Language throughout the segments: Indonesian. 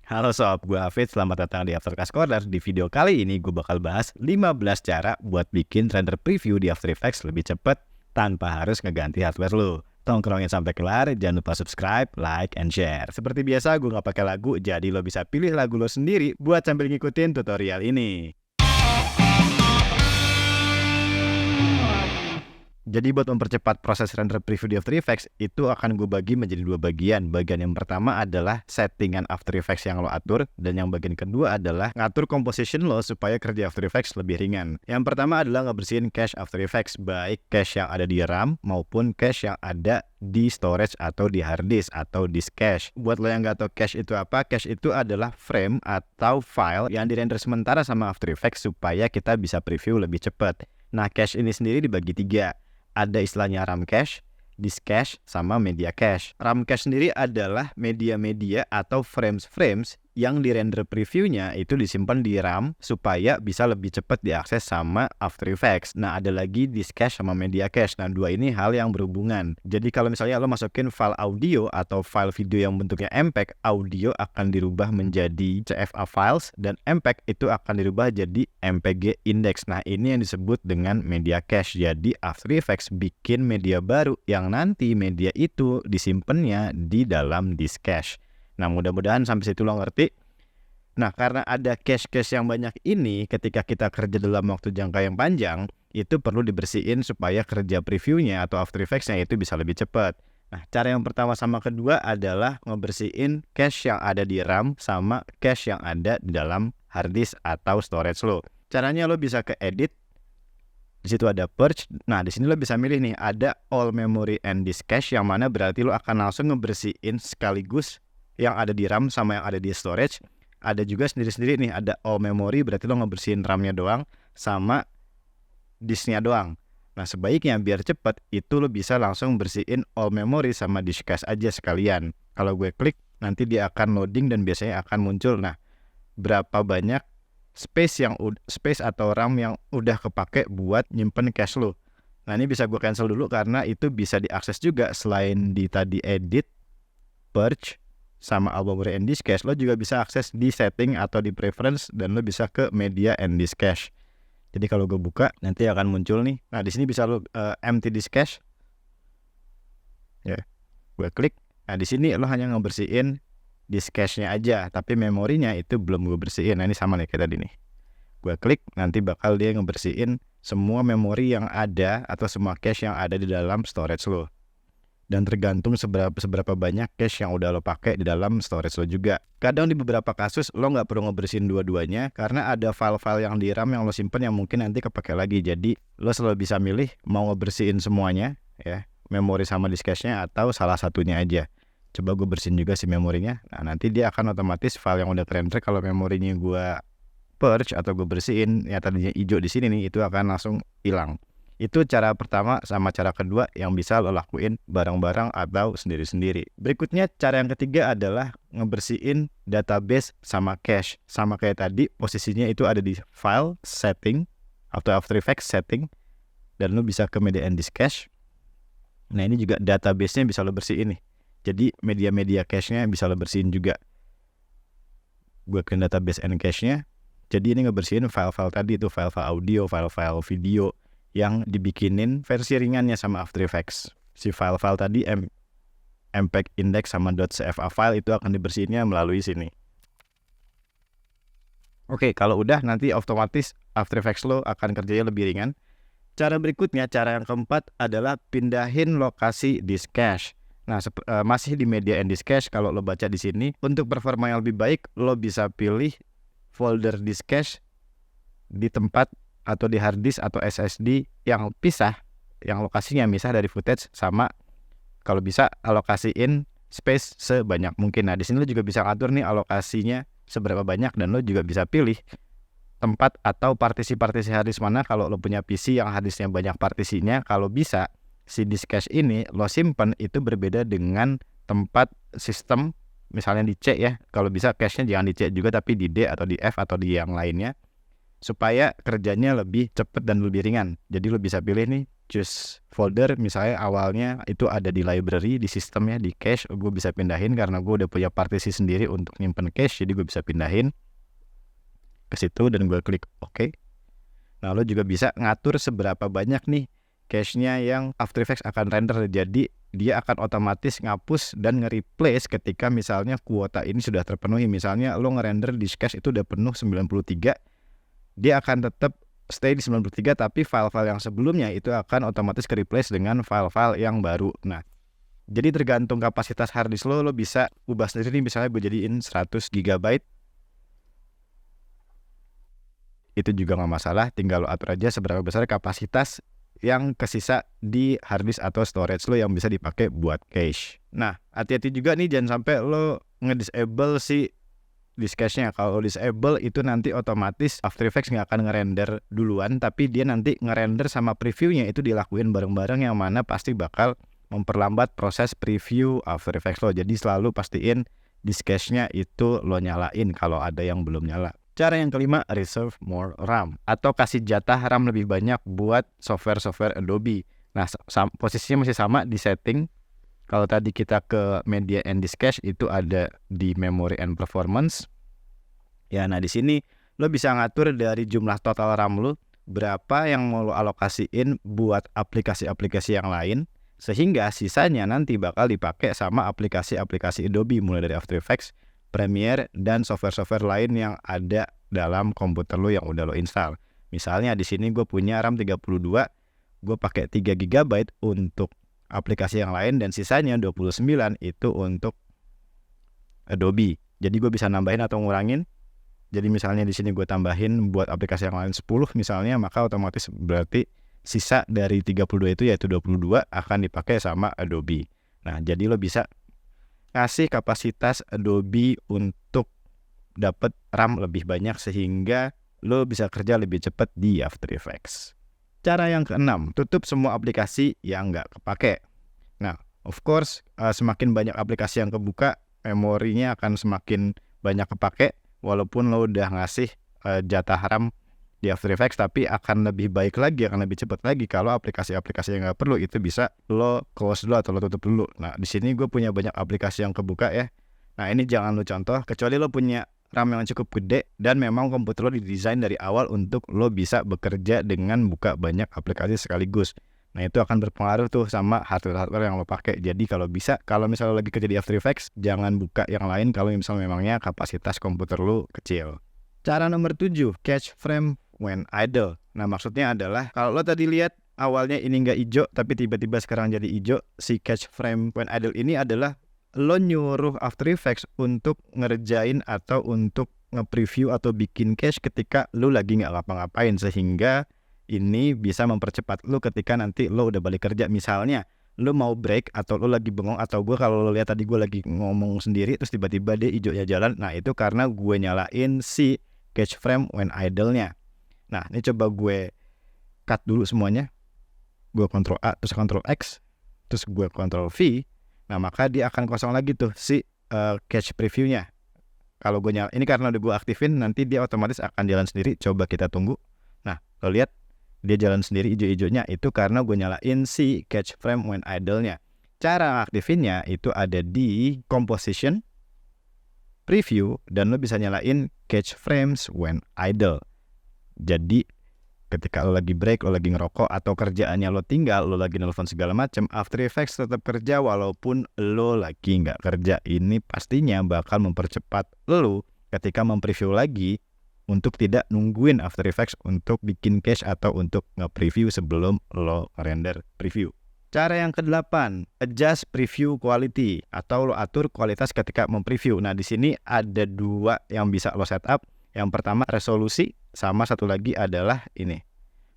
Halo sob, gue Hafid, selamat datang di Aftercast Corner. Di video kali ini gue bakal bahas 15 cara buat bikin render preview di After Effects lebih cepet tanpa harus ngeganti hardware lo. Tongkrongin sampai kelar, jangan lupa subscribe, like, and share. Seperti biasa gue gak pakai lagu, jadi lo bisa pilih lagu lo sendiri buat sambil ngikutin tutorial ini. Jadi buat mempercepat proses render preview di After Effects, itu akan gue bagi menjadi dua bagian. Bagian yang pertama adalah settingan After Effects yang lo atur, dan yang bagian kedua adalah ngatur composition lo supaya kerja After Effects lebih ringan. Yang pertama adalah ngebersihin cache After Effects, baik cache yang ada di RAM maupun cache yang ada di storage atau di hard disk atau disk cache. Buat lo yang nggak tahu cache itu apa, cache itu adalah frame atau file yang dirender sementara sama After Effects supaya kita bisa preview lebih cepat. Nah, cache ini sendiri dibagi tiga. Ada istilahnya RAM cache, disk cache, sama media cache. RAM cache sendiri adalah media-media atau frames-frames yang di render previewnya itu disimpan di RAM supaya bisa lebih cepat diakses sama After Effects. Nah, ada lagi disk cache sama media cache. Nah, dua ini hal yang berhubungan. Jadi kalau misalnya lo masukin file audio atau file video yang bentuknya MPEG, audio akan dirubah menjadi CFA files dan MPEG itu akan dirubah jadi MPG index. Nah, ini yang disebut dengan media cache. Jadi After Effects bikin media baru yang nanti media itu disimpannya di dalam disk cache. Nah, mudah-mudahan sampai situ lo ngerti. Nah, karena ada cache-cache yang banyak ini, ketika kita kerja dalam waktu jangka yang panjang, itu perlu dibersihin supaya kerja previewnya atau After Effects-nya itu bisa lebih cepat. Nah, cara yang pertama sama kedua adalah ngebersihin cache yang ada di RAM sama cache yang ada di dalam hard disk atau storage lo. Caranya lo bisa ke edit, di situ ada purge. Nah, di sini lo bisa milih nih, ada all memory and disk cache, yang mana berarti lo akan langsung ngebersihin sekaligus yang ada di RAM sama yang ada di storage. Ada juga sendiri-sendiri nih, ada all memory, berarti lo ngebersihin RAM-nya doang sama disknya doang. Nah, sebaiknya biar cepet itu lo bisa langsung bersihin all memory sama disk cache aja sekalian. Kalau gue klik, nanti dia akan loading dan biasanya akan muncul, nah, berapa banyak space atau RAM yang udah kepake buat nyimpen cache lo. Nah, ini bisa gue cancel dulu karena itu bisa diakses juga selain di tadi edit, purge, sama all memory and disk cache, lo juga bisa akses di setting atau di preference, dan lo bisa ke media and disk cache. Jadi kalau gue buka nanti akan muncul nih. Nah, di sini bisa lo empty disk cache. Ya, gue klik. Nah, di sini lo hanya ngebersihin disk cache-nya aja, tapi memorinya itu belum gue bersihin. Nah, ini sama nih kayak tadi nih. Gue klik, nanti bakal dia ngebersihin semua memori yang ada atau semua cache yang ada di dalam storage lo. Dan tergantung seberapa banyak cache yang udah lo pakai di dalam storage lo juga. Kadang di beberapa kasus lo nggak perlu ngebersihin dua-duanya karena ada file-file yang di RAM yang lo simpen yang mungkin nanti kepake lagi. Jadi lo selalu bisa milih mau ngebersihin semuanya, ya, memori sama disk cache-nya, atau salah satunya aja. Coba gue bersihin juga si memorinya. Nah, nanti dia akan otomatis file yang udah kerender, kalau memorinya gue purge atau gue bersihin, ya tadinya hijau di sini nih, itu akan langsung hilang. Itu cara pertama sama cara kedua yang bisa lo lakuin bareng-bareng atau sendiri-sendiri. Berikutnya, cara yang ketiga adalah ngebersihin database sama cache. Sama kayak tadi, posisinya itu ada di file, setting, atau After Effects setting, dan lo bisa ke media and disk cache. Nah, ini juga database-nya bisa lo bersihin nih. Jadi media-media cache-nya bisa lo bersihin juga. Gue ke database and cache-nya. Jadi ini ngebersihin file-file tadi, itu file-file audio, file-file video yang dibikinin versi ringannya sama After Effects. Si file-file tadi MPEG index sama .cfa file itu akan dibersihinnya melalui sini. Oke, kalau udah nanti otomatis After Effects lo akan kerjanya lebih ringan. Cara berikutnya, cara yang keempat adalah pindahin lokasi disk cache. Nah, masih di media and disk cache, kalau lo baca di sini, untuk performa yang lebih baik lo bisa pilih folder disk cache di tempat atau di hard disk atau SSD yang pisah, yang lokasinya misah dari footage, sama kalau bisa alokasiin space sebanyak mungkin. Nah, di sini lo juga bisa atur nih alokasinya seberapa banyak, dan lo juga bisa pilih tempat atau partisi-partisi hard disk mana. Kalau lo punya PC yang hard disknya banyak partisinya, kalau bisa si disk cache ini lo simpan itu berbeda dengan tempat sistem, misalnya di C ya. Kalau bisa cache-nya jangan di C juga, tapi di D atau di F atau di yang lainnya, supaya kerjanya lebih cepat dan lebih ringan. Jadi lo bisa pilih nih choose folder, misalnya awalnya itu ada di library, di sistemnya, di cache, gue bisa pindahin karena gue udah punya partisi sendiri untuk nyimpen cache, jadi gue bisa pindahin ke situ dan gue klik OK. Nah, lo juga bisa ngatur seberapa banyak nih cache-nya yang After Effects akan render. Jadi dia akan otomatis ngapus dan nge-replace ketika misalnya kuota ini sudah terpenuhi. Misalnya lo nge-render di cache itu udah penuh 93, dia akan tetap stay di 93, tapi file-file yang sebelumnya itu akan otomatis ke-replace dengan file-file yang baru. Nah, jadi tergantung kapasitas hard disk lo bisa ubah sendiri nih, misalnya gue jadiin 100 GB. Itu juga nggak masalah, tinggal lo atur aja seberapa besar kapasitas yang kesisa di hard disk atau storage lo yang bisa dipakai buat cache. Nah, hati-hati juga nih, jangan sampai lo nge-disable si disk cache-nya. Kalau disable itu nanti otomatis After Effects nggak akan ngerender duluan, tapi dia nanti ngerender sama previewnya itu dilakuin bareng-bareng, yang mana pasti bakal memperlambat proses preview After Effects lo. Jadi selalu pastiin disk cache-nya itu lo nyalain kalau ada yang belum nyala. Cara yang kelima, reserve more RAM atau kasih jatah RAM lebih banyak buat software-software Adobe. Nah, posisinya masih sama di setting. Kalau tadi kita ke media and disk cache, itu ada di memory and performance. Ya, nah di sini lo bisa ngatur dari jumlah total RAM lo berapa yang mau lo alokasiin buat aplikasi-aplikasi yang lain, sehingga sisanya nanti bakal dipakai sama aplikasi-aplikasi Adobe, mulai dari After Effects, Premiere, dan software-software lain yang ada dalam komputer lo yang udah lo install. Misalnya di sini gue punya RAM 32, gue pakai 3 GB untuk aplikasi yang lain dan sisanya 29 itu untuk Adobe. Jadi gue bisa nambahin atau ngurangin. Jadi misalnya di sini gue tambahin buat aplikasi yang lain 10 misalnya, maka otomatis berarti sisa dari 32 itu yaitu 22 akan dipakai sama Adobe. Nah, jadi lo bisa kasih kapasitas Adobe untuk dapat RAM lebih banyak sehingga lo bisa kerja lebih cepat di After Effects. Cara yang keenam, tutup semua aplikasi yang nggak kepake. Nah, of course, semakin banyak aplikasi yang kebuka, memorinya akan semakin banyak kepake, walaupun lo udah ngasih jatah RAM di After Effects, tapi akan lebih baik lagi, akan lebih cepat lagi kalau aplikasi-aplikasi yang nggak perlu itu bisa lo close dulu atau lo tutup dulu. Nah, di sini gue punya banyak aplikasi yang kebuka ya. Nah, ini jangan lo contoh, kecuali lo punya RAM yang cukup gede dan memang komputer lo didesain dari awal untuk lo bisa bekerja dengan buka banyak aplikasi sekaligus. Nah, itu akan berpengaruh tuh sama hardware yang lo pakai. Jadi kalau bisa, kalau misalnya lo lagi kerja di After Effects, jangan buka yang lain kalau misalnya memangnya kapasitas komputer lo kecil. Cara nomor 7, catch frame when idle. Nah, maksudnya adalah kalau lo tadi lihat awalnya ini nggak hijau tapi tiba-tiba sekarang jadi hijau, si catch frame when idle ini adalah lo nyuruh After Effects untuk ngerjain atau untuk nge-preview atau bikin cache ketika lo lagi nggak ngapa-ngapain, sehingga ini bisa mempercepat lo ketika nanti lo udah balik kerja. Misalnya lo mau break atau lo lagi bengong, atau gue kalau lo lihat tadi gue lagi ngomong sendiri terus tiba-tiba dia hijaunya jalan. Nah, itu karena gue nyalain si catch frame when idle-nya. Nah, ini coba gue cut dulu semuanya. Gue Ctrl A terus Ctrl X terus gue Ctrl V. Nah, maka dia akan kosong lagi tuh si cache preview-nya. Kalau gue nyala, ini karena udah gue aktifin, nanti dia otomatis akan jalan sendiri. Coba kita tunggu. Nah, lo lihat dia jalan sendiri hijau-hijaunya, itu karena gue nyalain si catch frame when idle-nya. Cara aktifinnya itu ada di composition, preview, dan lo bisa nyalain catch frames when idle. Jadi ketika lo lagi break, lo lagi ngerokok, atau kerjaannya lo tinggal, lo lagi nelfon segala macam, After Effects tetap kerja walaupun lo lagi nggak kerja. Ini pastinya bakal mempercepat lo ketika mempreview lagi untuk tidak nungguin After Effects untuk bikin cache atau untuk nge-preview sebelum lo render preview. Cara yang ke-8, adjust preview quality atau lo atur kualitas ketika mempreview. Nah, di sini ada dua yang bisa lo setup. Yang pertama resolusi, sama satu lagi adalah ini,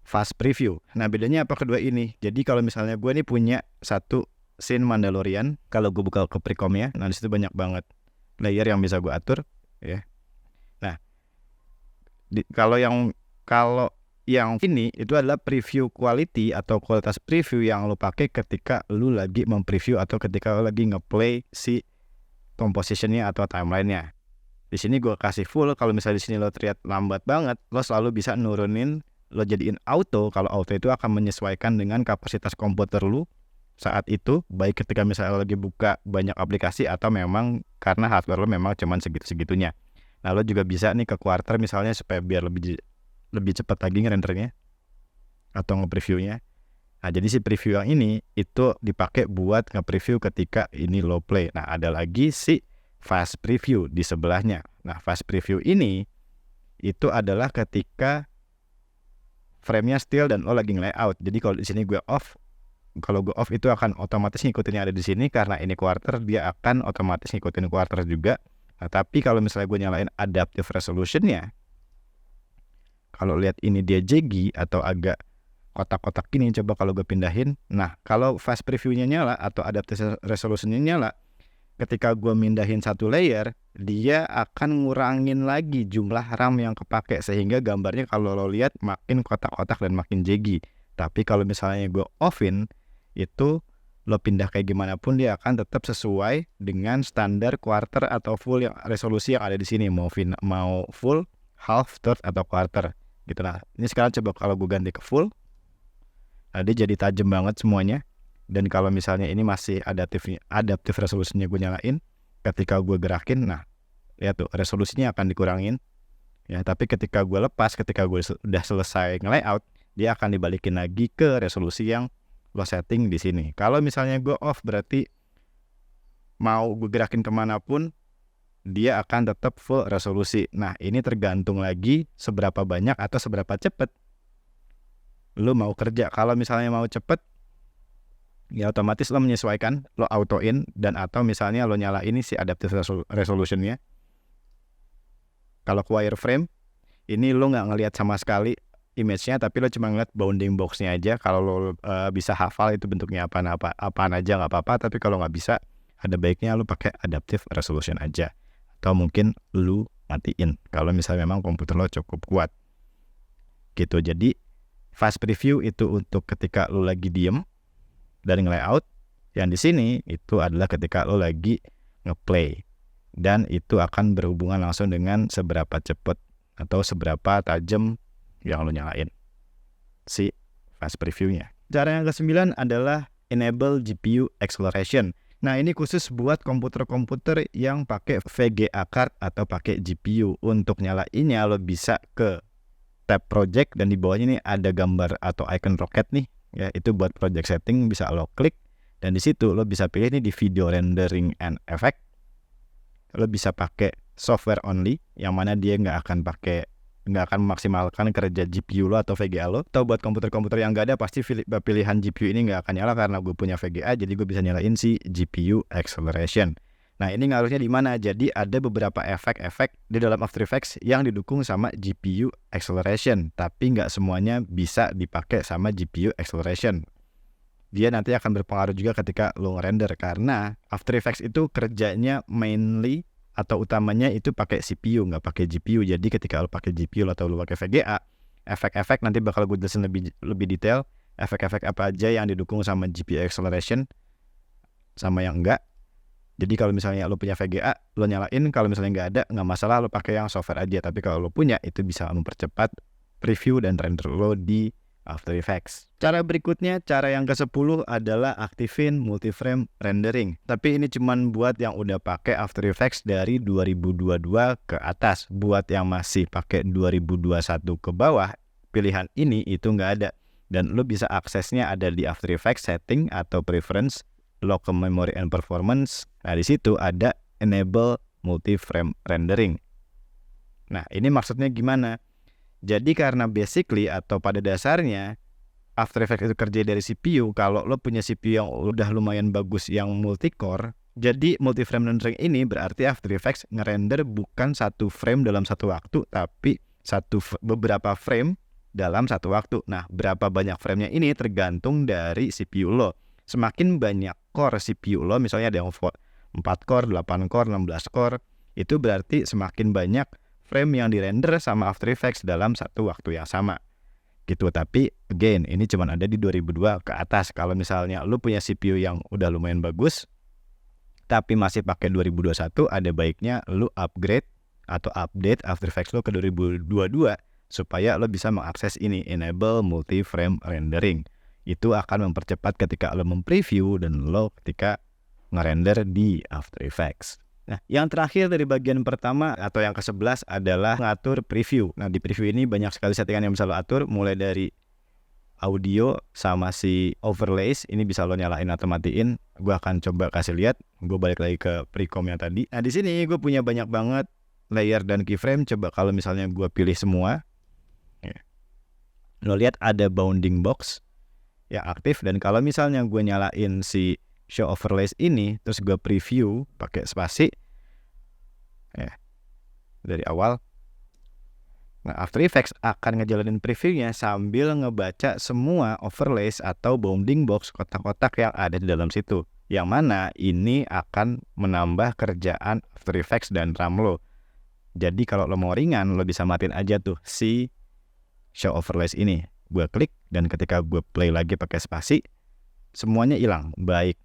fast preview. Nah, bedanya apa kedua ini? Jadi kalau misalnya gue nih punya satu scene Mandalorian, kalau gue buka ke precom-nya, nah disitu banyak banget layer yang bisa gue atur ya. Nah, kalau yang ini itu adalah preview quality atau kualitas preview yang lo pakai ketika lo lagi mempreview atau ketika lo lagi ngeplay si composition-nya atau timeline-nya. Di sini gue kasih full. Kalau misalnya di sini lo terlihat lambat banget, lo selalu bisa nurunin lo jadiin auto. Kalau auto itu akan menyesuaikan dengan kapasitas komputer lu saat itu, baik ketika misalnya lo lagi buka banyak aplikasi atau memang karena hardware lo memang cuman segitu-segitunya. Nah, lo juga bisa nih ke quarter misalnya supaya biar lebih cepat lagi ngerendernya atau nge-previewnya. Nah, jadi si preview yang ini itu dipakai buat nge-preview ketika ini lo play. Nah, ada lagi si fast preview di sebelahnya. Nah, fast preview ini itu adalah ketika frame-nya still dan lo lagi nge-layout. Jadi kalau di sini gue off, kalau gue off itu akan otomatis ngikutin yang ada di sini. Karena ini quarter, dia akan otomatis ngikutin quarter juga. Nah, tapi kalau misalnya gue nyalain adaptive resolution-nya, kalau lihat ini dia jaggy atau agak kotak-kotak gini, coba kalau gue pindahin. Nah, kalau fast preview-nya nyala atau adaptive resolution-nya nyala, ketika gue mindahin satu layer, dia akan ngurangin lagi jumlah RAM yang kepake, sehingga gambarnya kalau lo lihat makin kotak-kotak dan makin jaggy. Tapi kalau misalnya gue offin, itu lo pindah kayak gimana pun dia akan tetap sesuai dengan standar quarter atau full yang resolusi yang ada di sini, mau full, half, third atau quarter gitu. Nah, ini sekarang coba kalau gue ganti ke full. Nah, dia jadi tajam banget semuanya. Dan kalau misalnya ini masih adaptive resolusinya gue nyalain, ketika gue gerakin, nah lihat tuh resolusinya akan dikurangin ya. Tapi ketika gue lepas, ketika gue udah selesai nge-layout, dia akan dibalikin lagi ke resolusi yang lo setting di sini. Kalau misalnya gue off, berarti mau gue gerakin kemanapun dia akan tetap full resolusi. Nah, ini tergantung lagi seberapa banyak atau seberapa cepet lo mau kerja. Kalau misalnya mau cepet, ya otomatis lo menyesuaikan, lo auto-in, dan atau misalnya lo nyala ini si adaptive resolution-nya. Kalau wireframe, ini lo nggak ngelihat sama sekali image-nya, tapi lo cuma ngeliat bounding box-nya aja. Kalau lo bisa hafal itu bentuknya apaan aja nggak apa-apa, tapi kalau nggak bisa, ada baiknya lo pakai adaptive resolution aja. Atau mungkin lo matiin, kalau misalnya memang komputer lo cukup kuat. Gitu, jadi fast preview itu untuk ketika lo lagi diem dari nge-layout. Yang di sini itu adalah ketika lo lagi nge-play, dan itu akan berhubungan langsung dengan seberapa cepat atau seberapa tajam yang lo nyalain si fast preview-nya. Cara yang ke-9 adalah enable GPU acceleration. Nah, ini khusus buat komputer-komputer yang pakai VGA card atau pakai GPU. Untuk nyalainnya lo bisa ke tab project, dan di bawahnya ini ada gambar atau icon roket nih ya, itu buat project setting, bisa lo klik, dan di situ lo bisa pilih nih di video rendering and effect. Lo bisa pakai software only, yang mana dia nggak akan memaksimalkan kerja GPU lo atau VGA lo. Atau buat komputer-komputer yang nggak ada, pasti pilihan GPU ini nggak akan nyala karena gue punya VGA, jadi gue bisa nyalain si GPU acceleration. Nah, ini ngaruhnya di mana? Jadi ada beberapa efek-efek di dalam After Effects yang didukung sama GPU acceleration, tapi nggak semuanya bisa dipakai sama GPU acceleration. Dia nanti akan berpengaruh juga ketika lo ngerender, karena After Effects itu kerjanya mainly atau utamanya itu pakai CPU, nggak pakai GPU. Jadi ketika lo pakai GPU atau lo pakai VGA, efek-efek nanti bakal gue jelasin lebih detail, efek-efek apa aja yang didukung sama GPU acceleration sama yang enggak. Jadi kalau misalnya lo punya VGA, lo nyalain. Kalau misalnya nggak ada, nggak masalah, lo pakai yang software aja. Tapi kalau lo punya, itu bisa mempercepat preview dan render lo di After Effects. Cara berikutnya, cara yang ke-10 adalah aktifin multiframe rendering. Tapi ini cuman buat yang udah pakai After Effects dari 2022 ke atas. Buat yang masih pakai 2021 ke bawah, pilihan ini itu nggak ada. Dan lo bisa aksesnya ada di After Effects setting atau preference, local memory and performance. Nah, di situ ada enable multiframe rendering. Nah, ini maksudnya gimana? Jadi karena basically atau pada dasarnya After Effects itu kerja dari CPU. Kalau lo punya CPU yang udah lumayan bagus yang multi-core, jadi multiframe rendering ini berarti After Effects ngerender bukan satu frame dalam satu waktu, tapi beberapa frame dalam satu waktu. Nah, berapa banyak framenya ini tergantung dari CPU lo. Semakin banyak core CPU lo, misalnya ada yang 4 core, 8 core, 16 core, itu berarti semakin banyak frame yang dirender sama After Effects dalam satu waktu yang sama gitu. Tapi again, ini cuma ada di 2002 ke atas. Kalau misalnya lu punya CPU yang udah lumayan bagus tapi masih pakai 2021, ada baiknya lu upgrade atau update After Effects lo ke 2022 supaya lo bisa mengakses ini, enable multi-frame rendering. Itu akan mempercepat ketika lo mempreview dan lo ketika ngerender di After Effects. Nah, yang terakhir dari bagian pertama atau yang ke-11 adalah ngatur preview. Nah, di preview ini banyak sekali settingan yang bisa lo atur, mulai dari audio sama si overlays. Ini bisa lo nyalain atau matiin. Gue akan coba kasih lihat. Gue balik lagi ke precom yang tadi. Nah, di sini gue punya banyak banget layer dan keyframe. Coba kalau misalnya gue pilih semua, lo lihat ada bounding box yang aktif. Dan kalau misalnya gue nyalain si show overlays ini, terus gue preview pakai spasi dari awal, nah, After Effects akan ngejalanin previewnya sambil ngebaca semua overlays atau bounding box, kotak-kotak yang ada di dalam situ. Yang mana ini akan menambah kerjaan After Effects dan RAM lo. Jadi kalau lo mau ringan, lo bisa matiin aja tuh si show overlays ini. Gue klik dan ketika gue play lagi pakai spasi, semuanya hilang, baik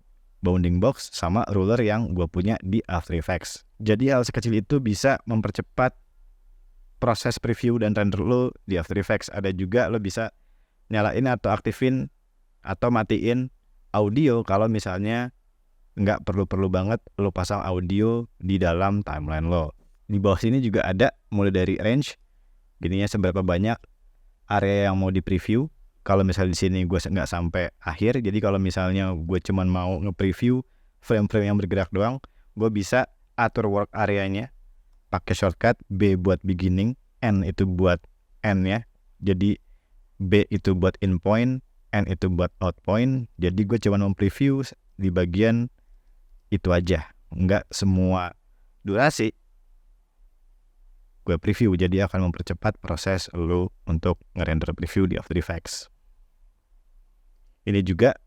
bounding box sama ruler yang gue punya di After Effects. Jadi hal sekecil itu bisa mempercepat proses preview dan render lo di After Effects. Ada juga lo bisa nyalain atau aktifin atau matiin audio kalau misalnya nggak perlu-perlu banget lo pasang audio di dalam timeline lo. Di bawah sini juga ada mulai dari range, gininya seberapa banyak area yang mau di preview. Kalau misalnya di sini gue nggak sampai akhir, jadi kalau misalnya gue cuman mau nge-preview frame-frame yang bergerak doang, gue bisa atur work areanya pakai shortcut B buat beginning, N itu buat end ya. Jadi B itu buat in point, N itu buat out point. Jadi gue cuma mau preview di bagian itu aja, nggak semua durasi gue preview. Jadi akan mempercepat proses lo untuk ngerender preview di After Effects. Ini juga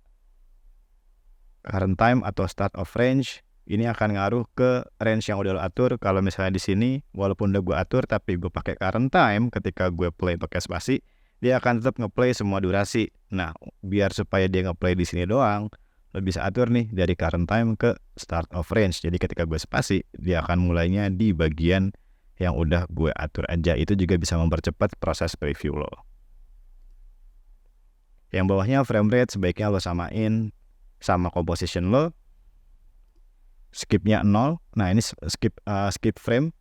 current time atau start of range. Ini akan ngaruh ke range yang udah lo atur. Kalau misalnya di sini, walaupun udah gue atur, tapi gue pakai current time, ketika gue play pakai spasi, dia akan tetap ngeplay semua durasi. Nah, biar supaya dia ngeplay di sini doang, lo bisa atur nih dari current time ke start of range. Jadi ketika gue spasi, dia akan mulainya di bagian yang udah gue atur aja. Itu juga bisa mempercepat proses preview lo. Yang bawahnya frame rate sebaiknya lo samain sama composition lo. Skipnya 0. Nah, ini skip frame.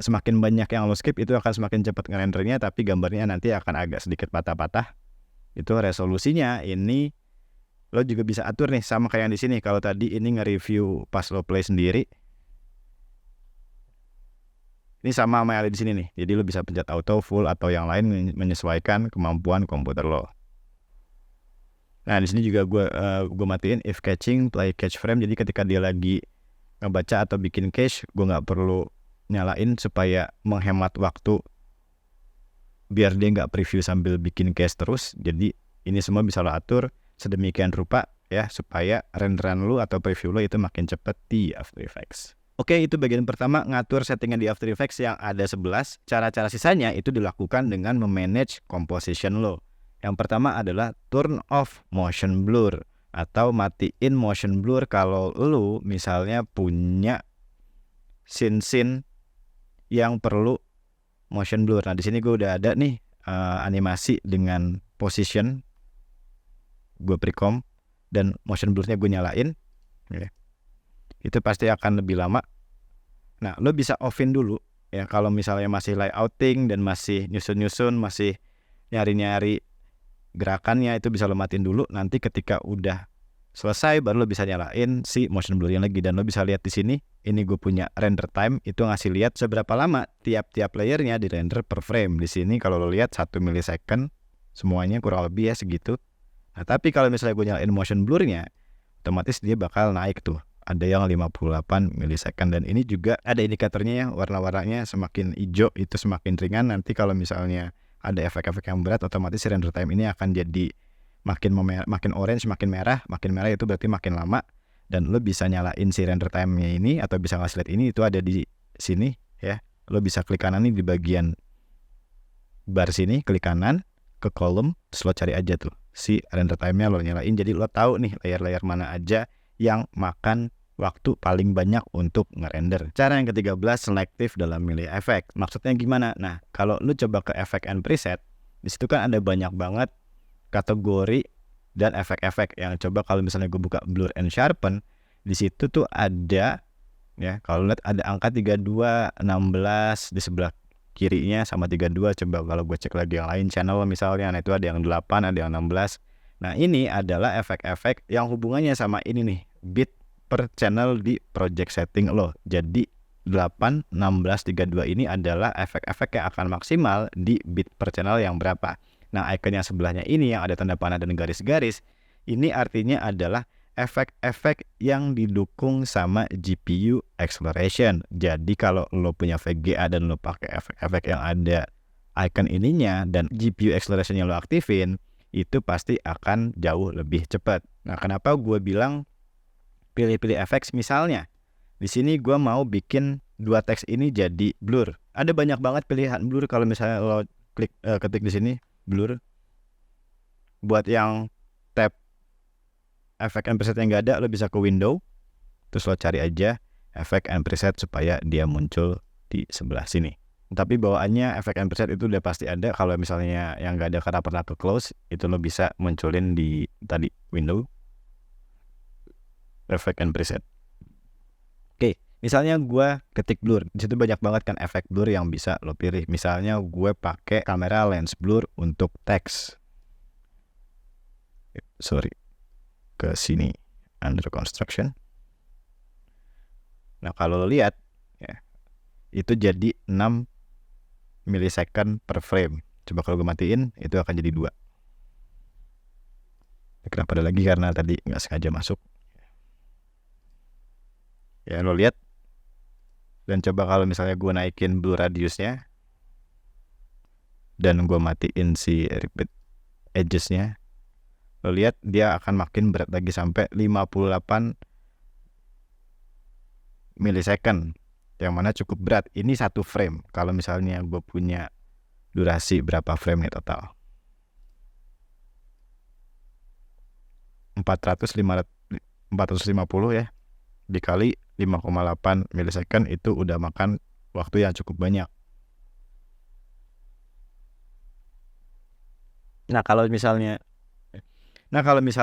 Semakin banyak yang lo skip, itu akan semakin cepat ngerendernya, tapi gambarnya nanti akan agak sedikit patah-patah. Itu resolusinya. Ini lo juga bisa atur nih, sama kayak yang di sini. Kalau tadi ini nge-review pas lo play sendiri, ini sama yang ada di sini nih. Jadi lo bisa pencet auto, full, atau yang lain menyesuaikan kemampuan komputer lo. Nah, di sini juga gue matiin if catching, play catch frame. Jadi ketika dia lagi ngebaca atau bikin cache, gue nggak perlu nyalain supaya menghemat waktu, biar dia nggak preview sambil bikin cache terus. Jadi ini semua bisa lo atur sedemikian rupa ya, supaya renderan lo atau preview lo itu makin cepat di After Effects. Oke, itu bagian pertama, ngatur settingan di After Effects yang ada 11. Cara-cara sisanya itu dilakukan dengan memanage composition lo. Yang pertama adalah turn off motion blur atau matiin motion blur kalau lu misalnya punya scene-scene yang perlu motion blur. Nah, di sini gue udah ada nih animasi dengan position. Gue precom dan motion blurnya gue nyalain. Itu pasti akan lebih lama. Nah, lo bisa offin dulu ya kalau misalnya masih layouting dan masih nyusun-nyusun, masih nyari-nyari gerakannya, itu bisa lo matiin dulu. Nanti ketika udah selesai baru lo bisa nyalain si motion blurnya lagi. Dan lo bisa lihat di sini, ini gue punya render time, itu ngasih lihat seberapa lama tiap-tiap layernya di render per frame. Di sini kalau lo lihat 1 millisecond semuanya kurang lebih ya segitu. Nah, tapi kalau misalnya gue nyalain motion blurnya, otomatis dia bakal naik tuh. Ada yang 58 millisecond. Dan ini juga ada indikatornya ya, warna-warnanya semakin hijau itu semakin ringan. Nanti kalau misalnya ada efek-efek yang berat, otomatis render time ini akan jadi makin orange, makin merah itu berarti makin lama. Dan lo bisa nyalain si render time-nya ini atau bisa ngasih lihat ini, itu ada di sini ya. Lo bisa klik kanan nih di bagian bar sini, klik kanan ke kolom, terus lo cari aja tuh si render time-nya, lo nyalain. Jadi lo tahu nih layer-layer mana aja yang makan waktu paling banyak untuk ngerender. Cara yang ke-13, selektif dalam milih efek. Maksudnya gimana? Nah, kalau lu coba ke efek and preset, di situ kan ada banyak banget kategori dan efek-efek yang coba kalau misalnya gue buka blur and sharpen, di situ tuh ada ya, kalau lihat ada angka 32, 16 di sebelah kirinya sama 32. Coba kalau gue cek lagi yang lain channel misalnya, nah itu ada yang 8, ada yang 16. Nah, ini adalah efek-efek yang hubungannya sama ini nih, bit per channel di project setting lo. Jadi 8, 16, 32 ini adalah efek-efek yang akan maksimal di bit per channel yang berapa. Nah, icon yang sebelahnya ini yang ada tanda panah dan garis-garis, ini artinya adalah efek-efek yang didukung sama GPU acceleration. Jadi kalau lo punya VGA dan lo pakai efek-efek yang ada icon ininya dan GPU acceleration yang lo aktifin, itu pasti akan jauh lebih cepat. Nah, kenapa gue bilang pilih-pilih efek? Misalnya di sini gue mau bikin dua teks ini jadi blur. Ada banyak banget pilihan blur kalau misalnya lo ketik di sini blur. Buat yang tab efek and preset yang nggak ada, lo bisa ke window, terus lo cari aja efek and preset supaya dia muncul di sebelah sini. Tapi bawaannya efek and preset itu udah pasti ada. Kalau misalnya yang nggak ada karena pernah ke close, itu lo bisa munculin di tadi window efek and preset. Oke, misalnya gue ketik blur, di situ banyak banget kan efek blur yang bisa lo pilih. Misalnya gue pakai kamera lens blur untuk teks. Ke sini under construction. Nah, kalau lo lihat ya, itu jadi 6 milisecond per frame. Coba kalau gue matiin, itu akan jadi 2. Kenapa ada lagi? Karena tadi nggak sengaja masuk. Ya, lo lihat. Dan coba kalau misalnya gue naikin blur radiusnya dan gue matiin si repeat edges-nya, lo lihat dia akan makin berat lagi sampai 58 milisecond, yang mana cukup berat. Ini satu frame. Kalau misalnya gue punya durasi berapa frame nih total? 450 ya, dikali 5,8 milisecond, itu udah makan waktu yang cukup banyak. Nah, kalau misalnya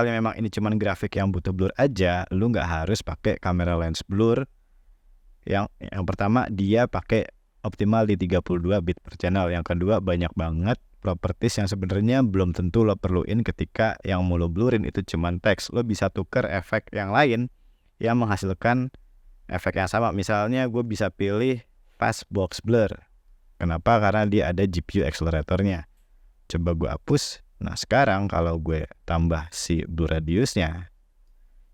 memang ini cuman grafik yang butuh blur aja, lu nggak harus pakai kamera lens blur. Yang pertama, dia pakai optimal di 32 bit per channel. Yang kedua, banyak banget properties yang sebenarnya belum tentu lo perluin ketika yang mau lo blurin itu cuman teks. Lo bisa tuker efek yang lain yang menghasilkan efek yang sama. Misalnya gue bisa pilih fast box blur. Kenapa? Karena dia ada GPU acceleratornya. Coba gue hapus. Nah, sekarang kalau gue tambah si blur radiusnya,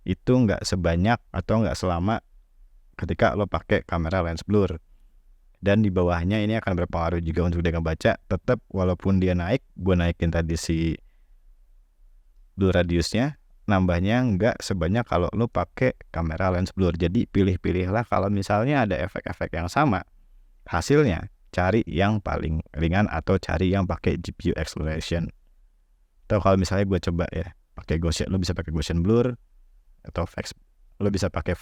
itu nggak sebanyak atau nggak selama ketika lo pakai kamera lens blur. Dan di bawahnya ini akan berpengaruh juga untuk dia ngebaca. Tetap walaupun dia naik, gue naikin tadi si blur radiusnya, nambahnya nggak sebanyak kalau lo pakai kamera lens blur. Jadi pilih-pilihlah kalau misalnya ada efek-efek yang sama, hasilnya cari yang paling ringan atau cari yang pakai GPU acceleration. Atau kalau misalnya gue coba ya pakai Gaussian, lo bisa pakai Gaussian blur atau lo bisa pakai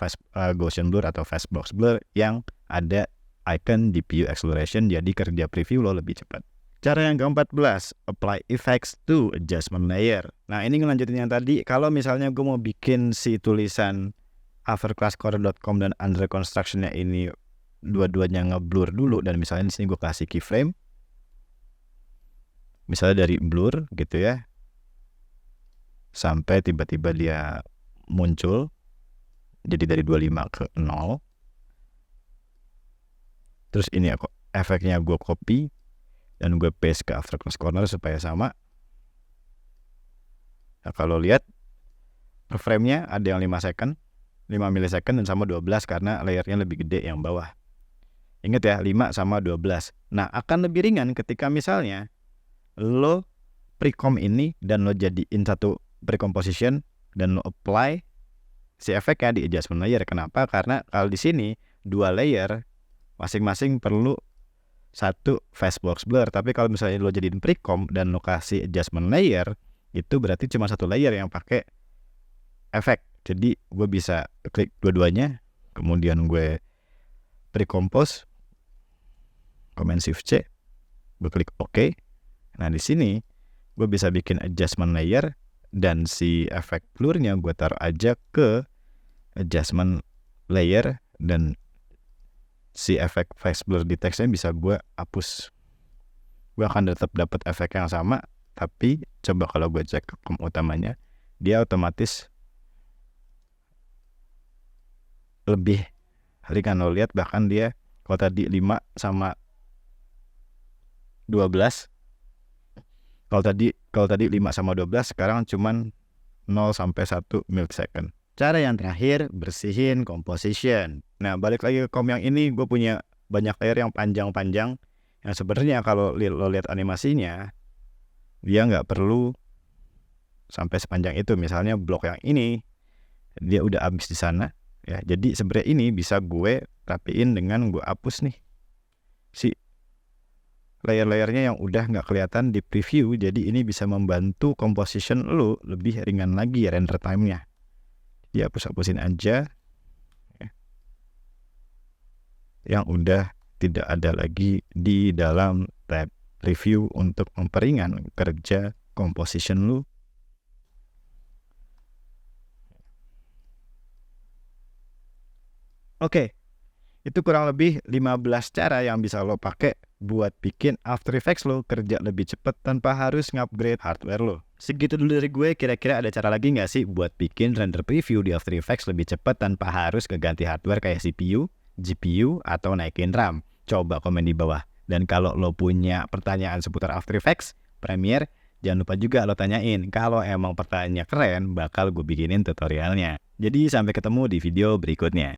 Gaussian blur atau fast box blur yang ada icon GPU acceleration, jadi kerja preview lo lebih cepat. Cara yang ke-14, apply effects to adjustment layer. Nah, ini ngelanjutin yang tadi. Kalau misalnya gue mau bikin si tulisan hoverclasscore.com dan under construction-nya ini dua-duanya ngeblur dulu, dan misalnya di sini gue kasih keyframe, misalnya dari blur gitu ya, sampai tiba-tiba dia muncul, jadi dari 25 ke 0. Terus ini efeknya gue copy dan gue paste ke after close corner supaya sama. Nah, kalau lihat per frame-nya ada yang 5 second, 5 millisecond dan sama 12 karena layernya lebih gede yang bawah. Ingat ya, 5 sama 12. Nah, akan lebih ringan ketika misalnya lo precomp ini dan lo jadiin satu precomposition dan lo apply si efeknya di adjustment layer. Kenapa? Karena kalau di sini 2 layer masing-masing perlu satu fast box blur. Tapi kalau misalnya lo jadiin precomp dan lo kasih adjustment layer, itu berarti cuma satu layer yang pakai efek. Jadi gue bisa klik dua-duanya, kemudian gue pre-compose, Command Shift C, gue klik OK. Nah di sini gue bisa bikin adjustment layer, dan si efek blurnya gue taruh aja ke adjustment layer, dan si efek face blur di teksnya bisa gue hapus. Gue akan tetap dapat efek yang sama, tapi coba kalau gue cek ke utamanya, dia otomatis lebih ringan. Lo lihat bahkan dia kalau tadi 5 sama 12, kalau tadi 5 sama 12, sekarang cuman 0 sampai 1 millisecond. Cara yang terakhir, bersihin composition. Nah balik lagi ke kom yang ini, gue punya banyak layer yang panjang-panjang, yang sebenarnya kalau lo lihat animasinya dia nggak perlu sampai sepanjang itu. Misalnya blok yang ini dia udah habis di sana ya, jadi sebenarnya ini bisa gue rapiin dengan gue hapus nih si layer-layernya yang udah nggak kelihatan di preview. Jadi ini bisa membantu composition lo lebih ringan lagi render time-nya. Jadi hapus-hapusin aja ya, yang udah tidak ada lagi di dalam tab preview untuk memperingan kerja composition lo. Oke, itu kurang lebih 15 cara yang bisa lo pakai buat bikin After Effects lo kerja lebih cepat tanpa harus ngupgrade hardware lo. Segitu dulu dari gue. Kira-kira ada cara lagi nggak sih buat bikin render preview di After Effects lebih cepat tanpa harus keganti hardware kayak CPU, GPU, atau naikin RAM? Coba komen di bawah. Dan kalau lo punya pertanyaan seputar After Effects, Premiere, jangan lupa juga lo tanyain. Kalau emang pertanyaannya keren, bakal gue bikinin tutorialnya. Jadi sampai ketemu di video berikutnya.